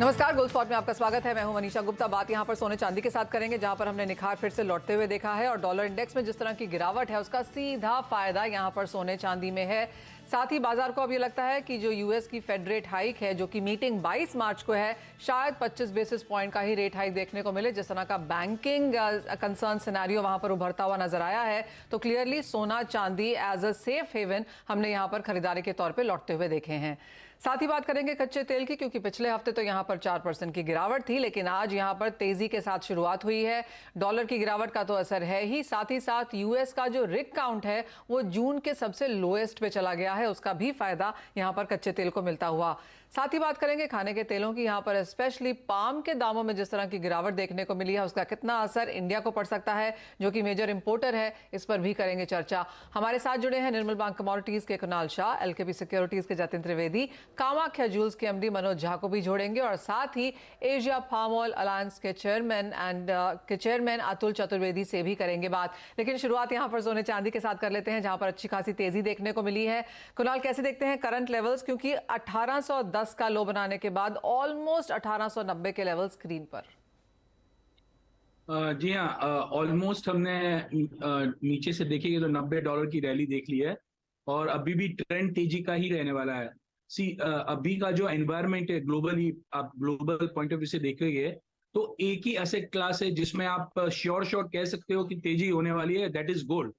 नमस्कार, gold spot में आपका स्वागत है। मैं हूं मनीषा गुप्ता। बात यहां पर सोने चांदी के साथ करेंगे, जहां पर हमने निखार फिर से लौटते हुए देखा है और डॉलर इंडेक्स में जिस तरह की गिरावट है उसका सीधा फायदा यहां पर सोने चांदी में है। साथ ही बाजार को अब ये लगता है कि जो यूएस की फेड रेट हाइक है, जो कि मीटिंग 22 मार्च को है, शायद 25 बेसिस पॉइंट का ही रेट हाइक देखने को मिले। जिस तरह का बैंकिंग कंसर्न सिनेरियो वहां पर उभरता हुआ नजर आया है, तो क्लियरली सोना चांदी एज अ सेफ हेवन हमने यहां पर खरीदारी के तौर पर लौटते हुए देखे हैं। साथ ही बात करेंगे कच्चे तेल की, क्योंकि पिछले हफ्ते तो यहां पर 4% की गिरावट थी, लेकिन आज यहां पर तेजी के साथ शुरुआत हुई है। डॉलर की गिरावट का तो असर है ही, साथ ही साथ यूएस का जो रिग काउंट है वो जून के सबसे लोएस्ट पे चला गया है, उसका भी फायदा यहां पर कच्चे तेल को मिलता हुआ। साथ ही बात करेंगे खाने के तेलों की। यहां पर स्पेशली पाम के दामों में जिस तरह की गिरावट देखने को मिली है, उसका कितना असर इंडिया को पड़ सकता है, जो कि मेजर इंपोर्टर है, इस पर भी करेंगे चर्चा। हमारे साथ जुड़े हैं निर्मल बैंक कमोडिटीज के कुणाल शाह, एलकेपी सिक्योरिटीज के जतिन त्रिवेदी, कामाख्या ज्यूल्स के एमडी मनोज झा को भी जोड़ेंगे, और साथ ही एशिया फार्म ऑयल अलायंस के चेयरमैन अतुल चतुर्वेदी से भी करेंगे बात। लेकिन शुरुआत यहां पर सोने चांदी के साथ कर लेते हैं, जहां पर अच्छी खासी तेजी देखने को मिली है। कुणाल, कैसे देखते हैं करंट लेवल्स, क्योंकि 1810 का लो बनाने के बाद ऑलमोस्ट 1890 के लेवल स्क्रीन पर। जी हाँ, ऑलमोस्ट हमने नीचे से देखिए तो $90 की रैली देख ली है और अभी भी ट्रेंड तेजी का ही रहने वाला है। अभी का जो एनवायरनमेंट है ग्लोबली, आप ग्लोबल पॉइंट ऑफ व्यू से देखेंगे तो एक ही एसेट क्लास है जिसमें आप श्योर कह सकते हो कि तेजी होने वाली है, दैट इज गोल्ड।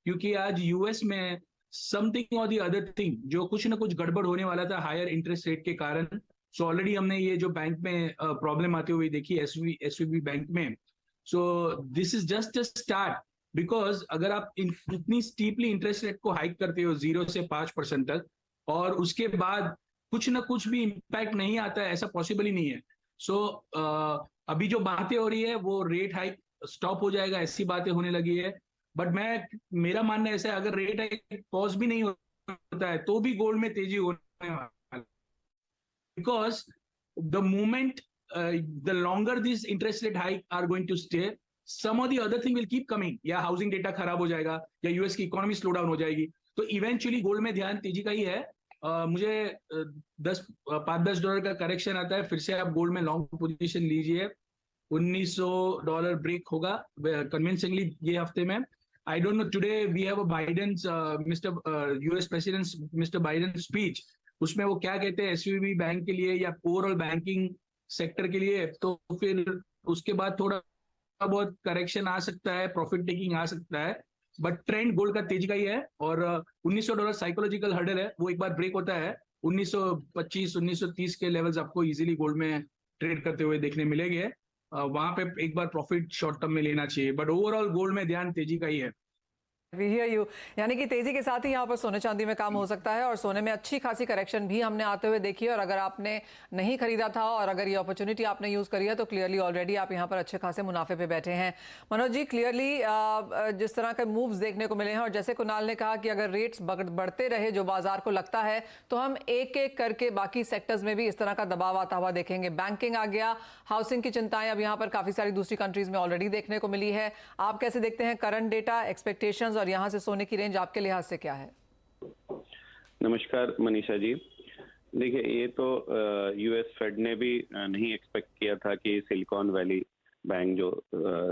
क्योंकि आज यूएस में समथिंग और दी अदर थिंग जो कुछ ना कुछ गड़बड़ होने वाला था हायर इंटरेस्ट रेट के कारण। सो ऑलरेडी हमने ये जो बैंक में प्रॉब्लम आती हुई देखी एसवीबी बैंक में। So this is just a start, because अगर आप इतनी स्टीपली इंटरेस्ट रेट को हाइक करते हो 0 से 5% तक और उसके बाद कुछ ना कुछ भी इम्पैक्ट नहीं आता है, ऐसा पॉसिबल ही नहीं है। सो अभी जो बातें हो रही है वो रेट हाइक स्टॉप हो जाएगा, ऐसी बातें होने लगी है। बट मेरा मानना ऐसा है, अगर रेट हाइक पॉज भी नहीं होता है तो भी गोल्ड में तेजी होने वाली है। Because the moment the longer these interest rate hike are going to stay, some of the other thing will keep coming। या हाउसिंग डेटा खराब हो जाएगा या यूएस की इकोनॉमी स्लो डाउन हो जाएगी, तो इवेंचुअली गोल्ड में ध्यान तेजी का ही है। मुझे 5-10 डॉलर का करेक्शन आता है, फिर से आप गोल्ड में लॉन्ग पोजीशन लीजिए। $1900 ब्रेक होगा कन्विंसिंगली ये हफ्ते में। I don't know, today we have a Biden mister US president mister Biden speech, उसमें वो क्या कहते हैं एसवीबी बैंक के लिए या ओवरऑल बैंकिंग सेक्टर के लिए। तो फिर उसके बाद थोड़ा बहुत करेक्शन आ सकता है, प्रॉफिट टेकिंग आ सकता है, बट ट्रेंड गोल्ड का तेजी का ही है। और $1900 साइकोलॉजिकल हर्डल है, वो एक बार ब्रेक होता है 1925-1930 के लेवल्स आपको इजीली गोल्ड में ट्रेड करते हुए देखने मिलेंगे। वहां पे एक बार प्रॉफिट शॉर्ट टर्म में लेना चाहिए, बट ओवरऑल गोल्ड में ध्यान तेजी का ही है। We hear you। यानी कि तेजी के साथ ही यहाँ पर सोने चांदी में काम हो सकता है, और सोने में अच्छी खासी करेक्शन भी हमने आते हुए देखी है। और अगर आपने नहीं खरीदा था और अगर ये अपॉर्चुनिटी आपने यूज करी है, तो क्लियरली ऑलरेडी आप यहाँ पर अच्छे खासे मुनाफे पे बैठे हैं। मनोज जी, क्लियरली जिस तरह के मूव्स देखने को मिले हैं, और जैसे कुणाल ने कहा कि अगर रेट्स बढ़ते रहे जो बाजार को लगता है, तो हम एक एक करके बाकी सेक्टर्स में भी इस तरह का दबाव आता हुआ देखेंगे। बैंकिंग आ गया, हाउसिंग की चिंताएं अब यहाँ पर काफी सारी दूसरी कंट्रीज में ऑलरेडी देखने को मिली है। आप कैसे देखते हैं करंट डेटा, एक्सपेक्टेशंस, और यहां से सोने की रेंज आपके लिहाज से क्या है? नमस्कार मनीषा जी। देखिए, ये तो यूएस फेड ने भी नहीं एक्सपेक्ट किया था कि सिलिकॉन वैली बैंक जो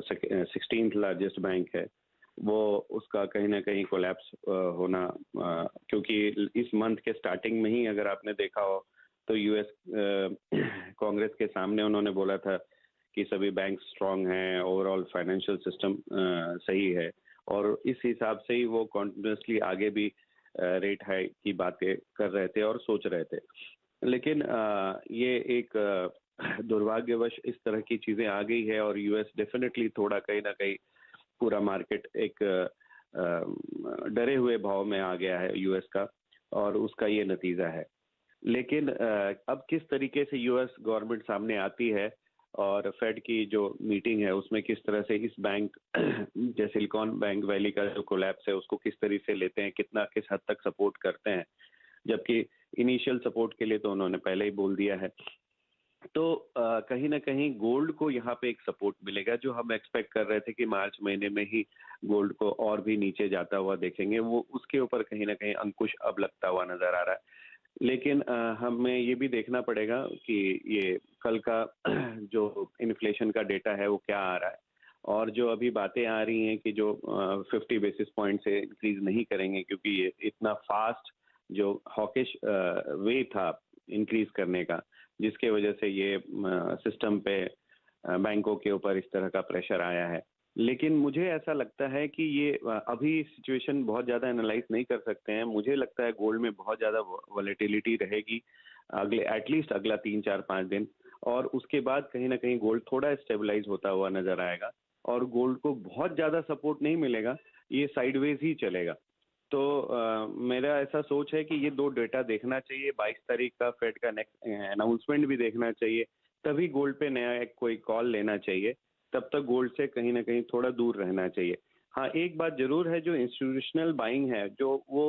16th लार्जेस्ट बैंक है, वो उसका कहीं ना कहीं कोलैप्स होना, क्योंकि इस मंथ के स्टार्टिंग में ही अगर आपने देखा हो तो यूएस कांग्रेस के सामने उन्होंने बोला था कि सभी बैंक स्ट्रांग हैं, ओवरऑल फाइनेंशियल सिस्टम सही है, और इस हिसाब से ही वो कॉन्टिन्यूसली आगे भी रेट हाइक की बातें कर रहे थे और सोच रहे थे। लेकिन ये एक दुर्भाग्यवश इस तरह की चीजें आ गई है, और यूएस डेफिनेटली थोड़ा कहीं ना कहीं पूरा मार्केट एक डरे हुए भाव में आ गया है यूएस का, और उसका ये नतीजा है। लेकिन अब किस तरीके से यूएस गवर्नमेंट सामने आती है और फेड की जो मीटिंग है उसमें किस तरह से इस बैंक जैसे सिलिकॉन बैंक वैली का जो कोलैप्स है उसको किस तरीके से लेते हैं, कितना किस हद तक सपोर्ट करते हैं, जबकि इनिशियल सपोर्ट के लिए तो उन्होंने पहले ही बोल दिया है। तो कहीं ना कहीं गोल्ड को यहाँ पे एक सपोर्ट मिलेगा, जो हम एक्सपेक्ट कर रहे थे कि मार्च महीने में ही गोल्ड को और भी नीचे जाता हुआ देखेंगे, वो उसके ऊपर कहीं ना कहीं अंकुश अब लगता हुआ नजर आ रहा है। लेकिन हमें ये भी देखना पड़ेगा कि ये कल का जो इन्फ्लेशन का डेटा है वो क्या आ रहा है, और जो अभी बातें आ रही हैं कि जो 50 बेसिस पॉइंट से इंक्रीज नहीं करेंगे क्योंकि ये इतना फास्ट जो हॉकिश वे था इंक्रीज करने का, जिसके वजह से ये सिस्टम पे बैंकों के ऊपर इस तरह का प्रेशर आया है। लेकिन मुझे ऐसा लगता है कि ये अभी सिचुएशन बहुत ज़्यादा एनालाइज नहीं कर सकते हैं। मुझे लगता है गोल्ड में बहुत ज़्यादा वॉलेटिलिटी रहेगी अगले एटलीस्ट अगला 3-4-5 दिन, और उसके बाद कहीं ना कहीं गोल्ड थोड़ा स्टेबलाइज होता हुआ नजर आएगा और गोल्ड को बहुत ज़्यादा सपोर्ट नहीं मिलेगा, ये साइडवेज ही चलेगा। तो मेरा ऐसा सोच है कि ये दो डेटा देखना चाहिए, 22 तारीख का फेड का नेक्स्ट अनाउंसमेंट भी देखना चाहिए, तभी गोल्ड पे नया एक कोई कॉल लेना चाहिए। तब तक गोल्ड से कहीं ना कहीं थोड़ा दूर रहना चाहिए। हाँ, एक बात जरूर है, जो इंस्टीट्यूशनल बाइंग है जो वो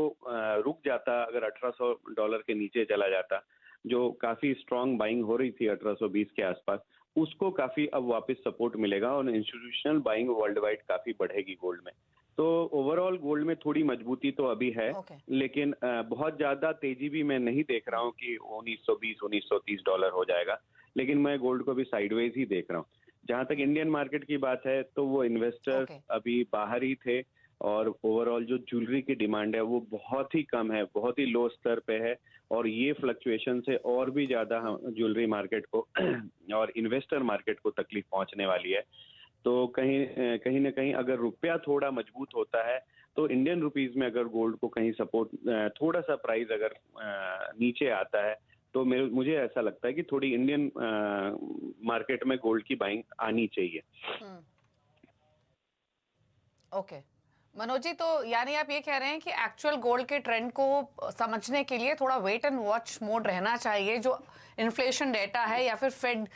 रुक जाता अगर $1800 के नीचे चला जाता, जो काफी स्ट्रांग बाइंग हो रही थी 1820 के आसपास, उसको काफी अब वापस सपोर्ट मिलेगा और इंस्टीट्यूशनल बाइंग वर्ल्ड वाइड काफी बढ़ेगी गोल्ड में। तो ओवरऑल गोल्ड में थोड़ी मजबूती तो अभी है, लेकिन बहुत ज्यादा तेजी भी मैं नहीं देख रहा हूँ कि $1920-1930 हो जाएगा, लेकिन मैं गोल्ड को भी साइडवेज ही देख रहा हूँ। जहां तक इंडियन मार्केट की बात है तो वो इन्वेस्टर्स अभी बाहर ही थे, और ओवरऑल जो ज्वेलरी की डिमांड है वो बहुत ही कम है, बहुत ही लो स्तर पे है, और ये फ्लक्चुएशन से और भी ज्यादा ज्वेलरी मार्केट को और इन्वेस्टर मार्केट को तकलीफ पहुंचने वाली है। तो कहीं ना कहीं अगर रुपया थोड़ा मजबूत होता है तो इंडियन रुपीज में अगर गोल्ड को कहीं सपोर्ट, थोड़ा सा प्राइस अगर नीचे आता है तो मुझे ऐसा लगता है कि थोड़ी इंडियन मार्केट में गोल्ड की बाइंग आनी चाहिए। ओके मनोज जी, तो यानी आप ये कह रहे हैं कि एक्चुअल गोल्ड के ट्रेंड को समझने के लिए थोड़ा वेट एंड वॉच मोड रहना चाहिए, जो इन्फ्लेशन डेटा है या फिर फेड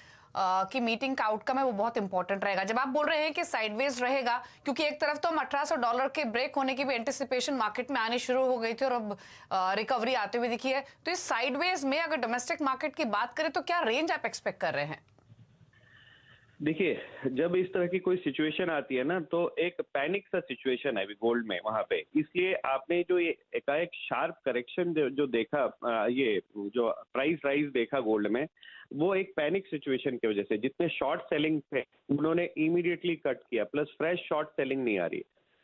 की मीटिंग का आउटकम है वो बहुत इंपॉर्टेंट रहेगा। जब आप बोल रहे हैं कि साइडवेज रहेगा, क्योंकि एक तरफ तो हम $1800 के ब्रेक होने की भी एंटिसिपेशन मार्केट में आनी शुरू हो गई थी और अब रिकवरी आते हुए दिखी है, तो इस साइडवेज में अगर डोमेस्टिक मार्केट की बात करें तो क्या रेंज आप एक्सपेक्ट कर रहे हैं? देखिए, जब इस तरह की कोई सिचुएशन आती है ना, तो एक पैनिक सा सिचुएशन है अभी गोल्ड में वहां पे, इसलिए आपने जो ये एकाएक शार्प करेक्शन जो देखा, ये जो प्राइस राइज देखा गोल्ड में, वो एक पैनिक सिचुएशन की वजह से, जितने शॉर्ट सेलिंग थे उन्होंने इमीडिएटली कट किया, प्लस फ्रेश शॉर्ट सेलिंग नहीं आ रही,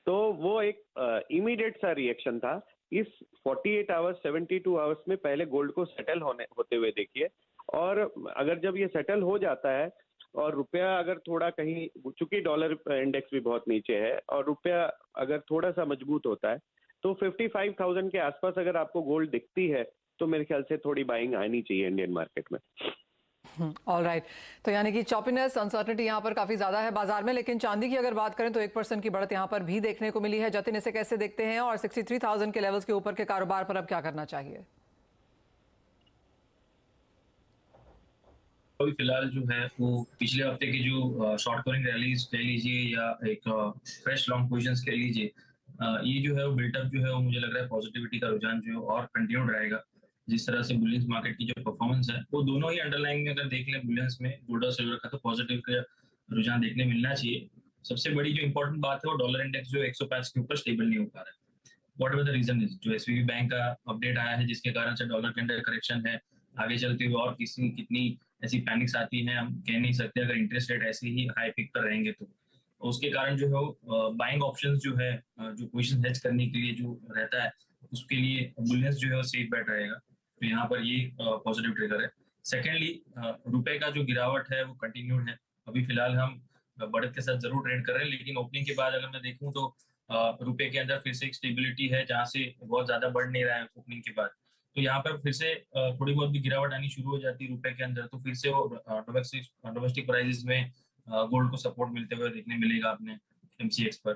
तो वो एक इमीडिएट सा रिएक्शन था। इस 48 आवर्स 72 आवर्स में पहले गोल्ड को सेटल होते हुए देखिए, और अगर जब ये सेटल हो जाता है और रुपया अगर थोड़ा कहीं, चूंकि डॉलर इंडेक्स भी बहुत नीचे है और रुपया अगर थोड़ा सा मजबूत होता है, तो 55,000 के आसपास अगर आपको गोल्ड दिखती है तो मेरे ख्याल से थोड़ी बाइंग आनी चाहिए इंडियन मार्केट में। ऑल राइट, तो यानी कि चॉपीनेस, अनसर्टेनिटी यहाँ पर काफी ज्यादा है बाजार में, लेकिन चांदी की अगर बात करें तो 1% की बढ़त यहाँ पर भी देखने को मिली है। जतिन, इसे कैसे देखते हैं और 63,000 के लेवल्स के ऊपर के कारोबार पर अब क्या करना चाहिए? अभी फिलहाल जो है वो पिछले हफ्ते की जो शॉर्ट कवरिंग रैलीज कह लीजिए या एक फ्रेश लॉन्ग पोजीशंस कह लीजिए, ये जो है वो बिल्टअप जो है वो मुझे लग रहा है पॉजिटिविटी का रुझान जो है और कंटिन्यूड रहेगा। जिस तरह से बुलियंस मार्केट की जो परफॉर्मेंस है वो दोनों ही अंडरलाइंग में अगर देख लें, बुलियंस में गोल्ड और सिल्वर का तो पॉजिटिव का रुझान देखने मिलना चाहिए। सबसे बड़ी जो इंपॉर्टेंट बात है वो डॉलर इंडेक्स जो 105 के ऊपर स्टेबल नहीं हो पा रहा है। Whatever the reason is, जो एसवीबी बैंक का अपडेट आया है जिसके कारण से डॉलर के अंदर करेक्शन है, आगे चलते हुए और कितनी ऐसी पैनिक्स आती हैं हम कह नहीं सकते, अगर इंटरेस्ट रेट ऐसे ही हाई पिक पर रहेंगे तो उसके कारण जो है बाइंग ऑप्शंस जो है, जो पोजीशन हेज करने के लिए जो रहता है उसके लिए बुलियंस जो है वो सेफ बेट रहेगा, तो यहाँ पर ये पॉजिटिव ट्रिगर है। सेकेंडली, रुपए का जो गिरावट है वो कंटिन्यूड है। अभी फिलहाल हम बढ़त के साथ जरूर ट्रेड कर रहे हैं, लेकिन ओपनिंग के बाद अगर मैं देखूं तो रुपए के अंदर फिर से एक स्टेबिलिटी है जहां से बहुत ज्यादा बढ़ नहीं रहा है ओपनिंग के बाद, तो यहाँ पर फिर से थोड़ी बहुत भी गिरावट आनी शुरू हो जाती है रुपए के अंदर, तो फिर से वो डोमेस्टिक प्राइसेस में गोल्ड को सपोर्ट मिलते हुए देखने मिलेगा अपने एमसीएक्स पर।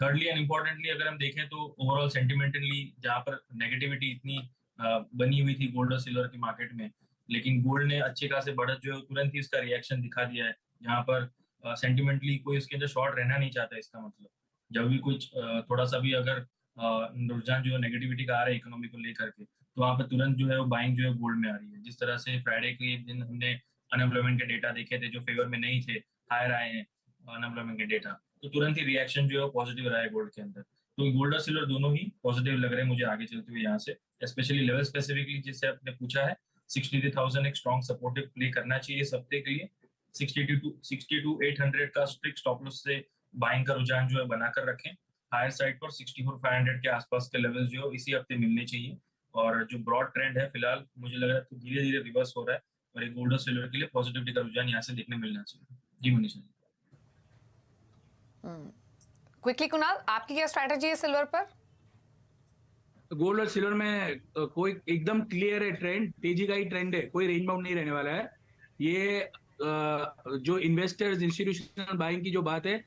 थर्डली एंड इम्पोर्टेंटली अगर हम देखें तो ओवरऑल सेंटिमेंटली जहाँ पर नेगेटिविटी इतनी बनी हुई थी गोल्ड और सिल्वर की मार्केट में, लेकिन गोल्ड ने अच्छे खासे बढ़त जो है तुरंत ही उसका रिएक्शन दिखा दिया है, जहाँ पर सेंटिमेंटली कोई उसके अंदर शॉर्ट रहना नहीं चाहता। इसका मतलब जब भी कुछ थोड़ा सा भी अगर रुझान जो नेगेटिविटी का आ रहा है इकोनॉमी को लेकर के, तो वहाँ पर तुरंत जो है वो बाइंग जो है गोल्ड में आ रही है। जिस तरह से फ्राइडे के दिन हमने अनएम्प्लॉयमेंट के डेटा देखे थे जो फेवर में नहीं थे, हायर आए हैं अनएम्प्लॉयमेंट के डेटा, तो तुरंत ही रिएक्शन जो है पॉजिटिव रहा है गोल्ड के अंदर। तो गोल्ड और सिल्वर दोनों ही पॉजिटिव लग रहे हैं मुझे आगे चलते हुए यहाँ से, स्पेशली लेवल स्पेसिफिकली जिससे आपने पूछा है 62,000 एक स्ट्रॉन्ग सपोर्टिव प्ले करना चाहिए इस हफ्ते के लिए। 62,800 का स्ट्रिक्ट स्टॉप लॉस से बाइंग का रुझान जो है बनाकर रखें। हायर साइड पर 64,500 के आसपास के लेवल्स जो है इसी हफ्ते मिलने चाहिए। और जो ब्रॉड ट्रेंड है फिलहाल मुझे लग रहा है तो धीरे धीरे रिवर्स हो रहा है और एक गोल्ड और सिल्वर के लिए पॉजिटिविटी का रुझान यहाँ से देखने मिलना चाहिए। जी मनीषा। क्विकली कुणाल, आपकी क्या स्ट्रैटेजी है सिल्वर पर? गोल्ड और सिल्वर में कोई एकदम क्लियर है ट्रेंड, तेजी का ही ट्रेंड है, कोई रेंज बाउंड नहीं रहने वाला है। ये जो इन्वेस्टर्स इंस्टीट्यूशनल बाइंग की जो बात है,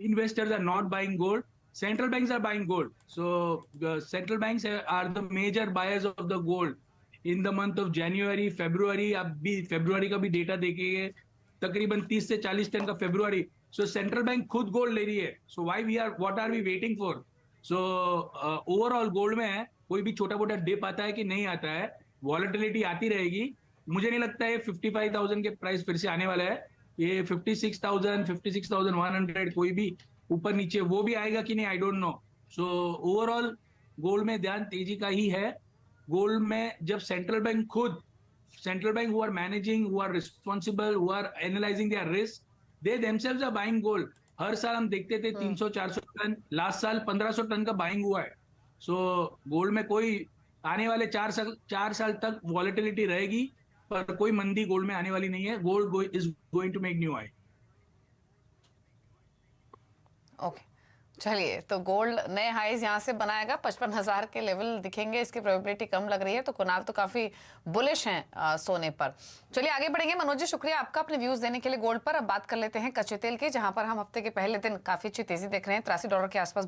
investors are not buying gold, central banks are buying gold. So central banks are the major buyers of the gold in the month of January February. आप भी फरवरी का भी डेटा देखिए, तकरीबन 30 से 40 टन का फरवरी। सो सेंट्रल बैंक खुद गोल्ड ले रही है। So what are we waiting for? So overall gold में कोई भी छोटा मोटा डिप आता है कि नहीं आता है, वॉलेटिलिटी आती रहेगी। मुझे नहीं लगता है 55,000 के प्राइस फिर से आने वाला है। ये 56,000 56,100 कोई भी ऊपर नीचे वो भी आएगा कि नहीं, I don't know. So overall gold में ध्यान तेजी का ही है। गोल्ड में जब central bank who are managing, who are responsible, who are analysing their risk, they themselves are buying gold. हर साल हम देखते थे 300-400 टन, लास्ट साल 1500 टन का बाइंग हुआ है। सो गोल्ड में कोई आने वाले 4 साल तक वॉलेटिलिटी रहेगी, पर कोई मंदी गोल्ड में आने वाली नहीं है। Gold is going to make new high. Okay, चलिए, तो गोल्ड नए हाईज यहाँ से बनाएगा, 55,000 के लेवल दिखेंगे, इसकी प्रोबेबिलिटी कम लग रही है। तो कुणाल तो काफी बुलिश हैं सोने पर। चलिए आगे बढ़ेंगे। मनोज जी, शुक्रिया आपका अपने व्यूज देने के लिए गोल्ड पर। अब बात कर लेते हैं कच्चे तेल की, जहां पर हम हफ्ते के पहले दिन काफी अच्छी तेजी देख रहे हैं, $83 के आसपास